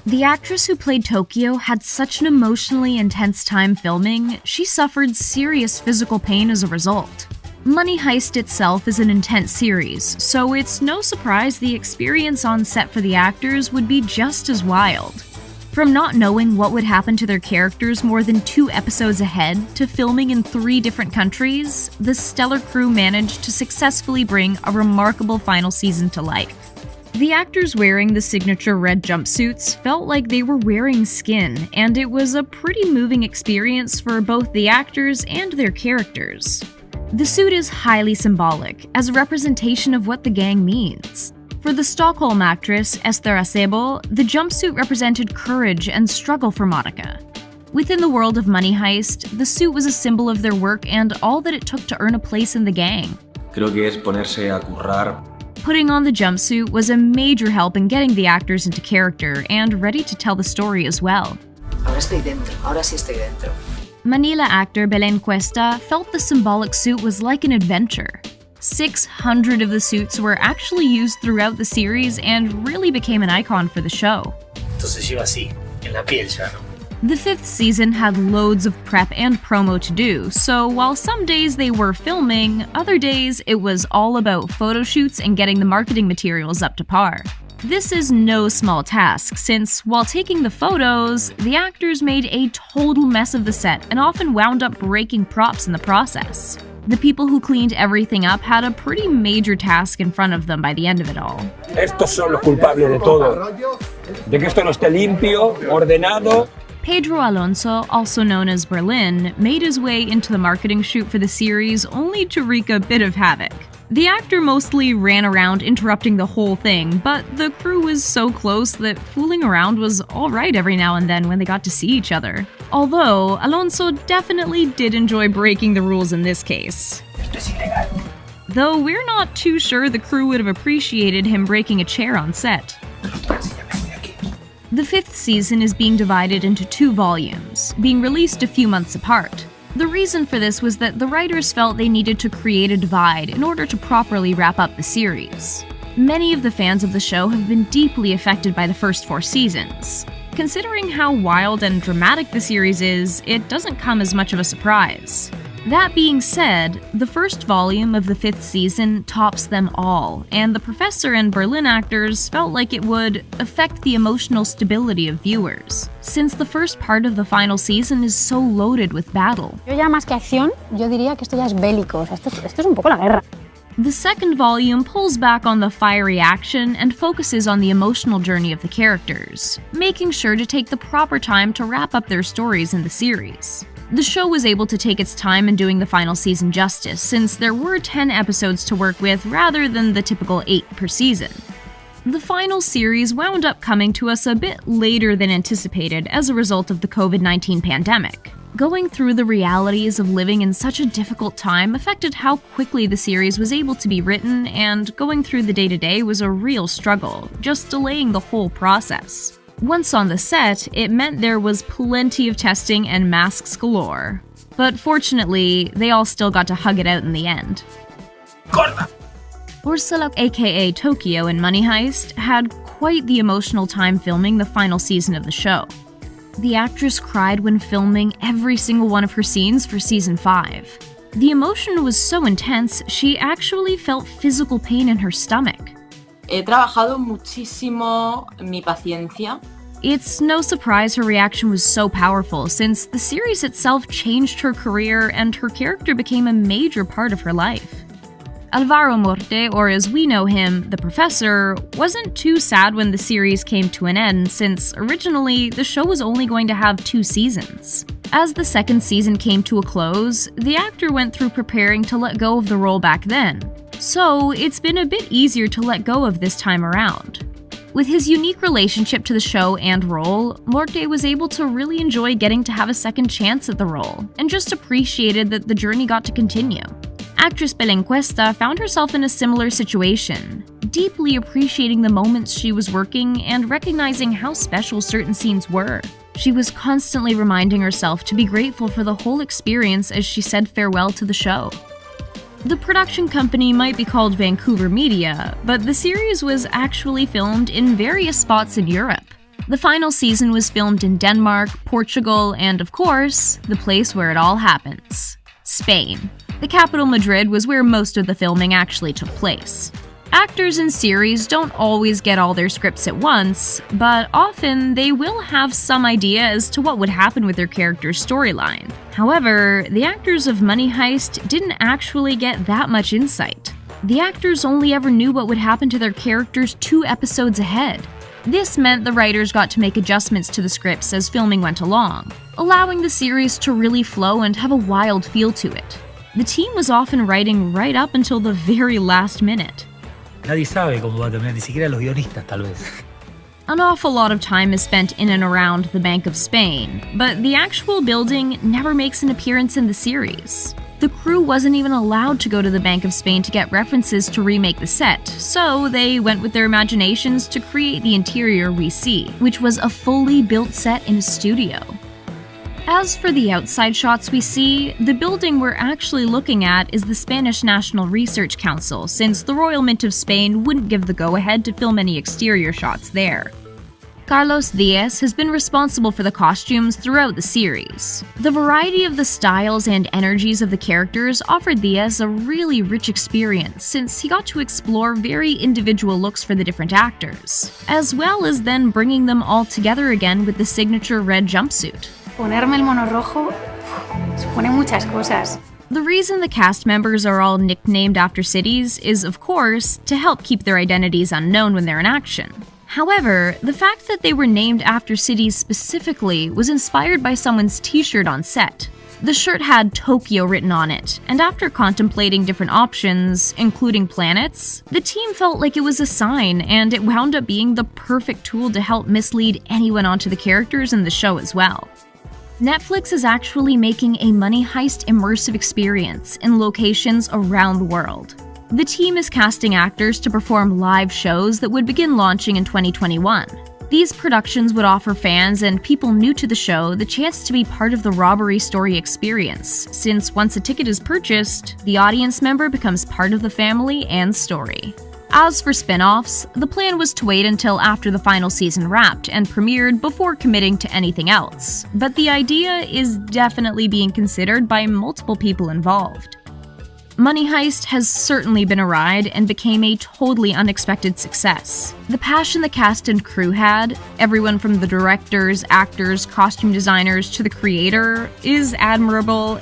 The actress who played Tokyo had such an emotionally intense time filming, she suffered serious physical pain as a result. Money Heist itself is an intense series, so it's no surprise the experience on set for the actors would be just as wild. From not knowing what would happen to their characters more than 2 episodes ahead to filming in 3 different countries, the stellar crew managed to successfully bring a remarkable final season to life. The actors wearing the signature red jumpsuits felt like they were wearing skin, and it was a pretty moving experience for both the actors and their characters. The suit is highly symbolic, as a representation of what the gang means. For the Stockholm actress, Esther Acebo, the jumpsuit represented courage and struggle for Monica. Within the world of Money Heist, the suit was a symbol of their work and all that it took to earn a place in the gang. Creo que es ponerse a currar. Putting on the jumpsuit was a major help in getting the actors into character and ready to tell the story as well. Ahora estoy dentro, ahora sí estoy dentro. Manila actor Belén Cuesta felt the symbolic suit was like an adventure. 600 of the suits were actually used throughout the series and really became an icon for the show. Entonces iba así, en la piel ya, ¿no? The 5th season had loads of prep and promo to do, so while some days they were filming, other days it was all about photo shoots and getting the marketing materials up to par. This is no small task, since while taking the photos, the actors made a total mess of the set and often wound up breaking props in the process. The people who cleaned everything up had a pretty major task in front of them by the end of it all. Estos son los culpables de todo. De que esto no esté limpio, ordenado. Pedro Alonso, also known as Berlin, made his way into the marketing shoot for the series only to wreak a bit of havoc. The actor mostly ran around interrupting the whole thing, but the crew was so close that fooling around was alright every now and then when they got to see each other. Although, Alonso definitely did enjoy breaking the rules in this case. Though we're not too sure the crew would have appreciated him breaking a chair on set. The 5th season is being divided into 2 volumes, being released a few months apart. The reason for this was that the writers felt they needed to create a divide in order to properly wrap up the series. Many of the fans of the show have been deeply affected by the first 4 seasons. Considering how wild and dramatic the series is, it doesn't come as much of a surprise. That being said, the first volume of the 5th season tops them all, and the Professor and Berlin actors felt like it would affect the emotional stability of viewers, since the first part of the final season is so loaded with battle. Yo ya más que acción, yo diría que esto ya es bélico, o sea, esto es un poco la guerra. The second volume pulls back on the fiery action and focuses on the emotional journey of the characters, making sure to take the proper time to wrap up their stories in the series. The show was able to take its time in doing the final season justice, since there were 10 episodes to work with rather than the typical 8 per season. The final series wound up coming to us a bit later than anticipated as a result of the COVID-19 pandemic. Going through the realities of living in such a difficult time affected how quickly the series was able to be written, and going through the day-to-day was a real struggle, just delaying the whole process. Once on the set, it meant there was plenty of testing and masks galore. But fortunately, they all still got to hug it out in the end. ¡Corta! Ursula, aka Tokyo in Money Heist, had quite the emotional time filming the final season of the show. The actress cried when filming every single one of her scenes for season 5. The emotion was so intense, she actually felt physical pain in her stomach. He trabajado muchísimo mi paciencia. It's no surprise her reaction was so powerful, since the series itself changed her career and her character became a major part of her life. Alvaro Morte, or as we know him, the Professor, wasn't too sad when the series came to an end, since originally the show was only going to have 2 seasons. As the second season came to a close, the actor went through preparing to let go of the role back then. So it's been a bit easier to let go of this time around. With his unique relationship to the show and role, Morte was able to really enjoy getting to have a second chance at the role, and just appreciated that the journey got to continue. Actress Belén Cuesta found herself in a similar situation, deeply appreciating the moments she was working and recognizing how special certain scenes were. She was constantly reminding herself to be grateful for the whole experience as she said farewell to the show. The production company might be called Vancouver Media, but the series was actually filmed in various spots in Europe. The final season was filmed in Denmark, Portugal, and of course, the place where it all happens, Spain. The capital Madrid was where most of the filming actually took place. Actors in series don't always get all their scripts at once, but often they will have some idea as to what would happen with their character's storyline. However, the actors of Money Heist didn't actually get that much insight. The actors only ever knew what would happen to their characters 2 episodes ahead. This meant the writers got to make adjustments to the scripts as filming went along, allowing the series to really flow and have a wild feel to it. The team was often writing right up until the very last minute. Nadie sabe cómo va a terminar, ni siquiera los guionistas tal vez. An awful lot of time is spent in and around the Bank of Spain, but the actual building never makes an appearance in the series. The crew wasn't even allowed to go to the Bank of Spain to get references to remake the set, so they went with their imaginations to create the interior we see, which was a fully built set in a studio. As for the outside shots we see, the building we're actually looking at is the Spanish National Research Council, since the Royal Mint of Spain wouldn't give the go-ahead to film any exterior shots there. Carlos Diaz has been responsible for the costumes throughout the series. The variety of the styles and energies of the characters offered Diaz a really rich experience, since he got to explore very individual looks for the different actors, as well as then bringing them all together again with the signature red jumpsuit. Ponerme el mono rojo supone muchas cosas. The reason the cast members are all nicknamed after cities is, of course, to help keep their identities unknown when they're in action. However, the fact that they were named after cities specifically was inspired by someone's t-shirt on set. The shirt had Tokyo written on it, and after contemplating different options, including planets, the team felt like it was a sign, and it wound up being the perfect tool to help mislead anyone onto the characters in the show as well. Netflix is actually making a Money Heist immersive experience in locations around the world. The team is casting actors to perform live shows that would begin launching in 2021. These productions would offer fans and people new to the show the chance to be part of the robbery story experience, since once a ticket is purchased, the audience member becomes part of the family and story. As for spin-offs, the plan was to wait until after the final season wrapped and premiered before committing to anything else, but the idea is definitely being considered by multiple people involved. Money Heist has certainly been a ride and became a totally unexpected success. The passion the cast and crew had, everyone from the directors, actors, costume designers to the creator, is admirable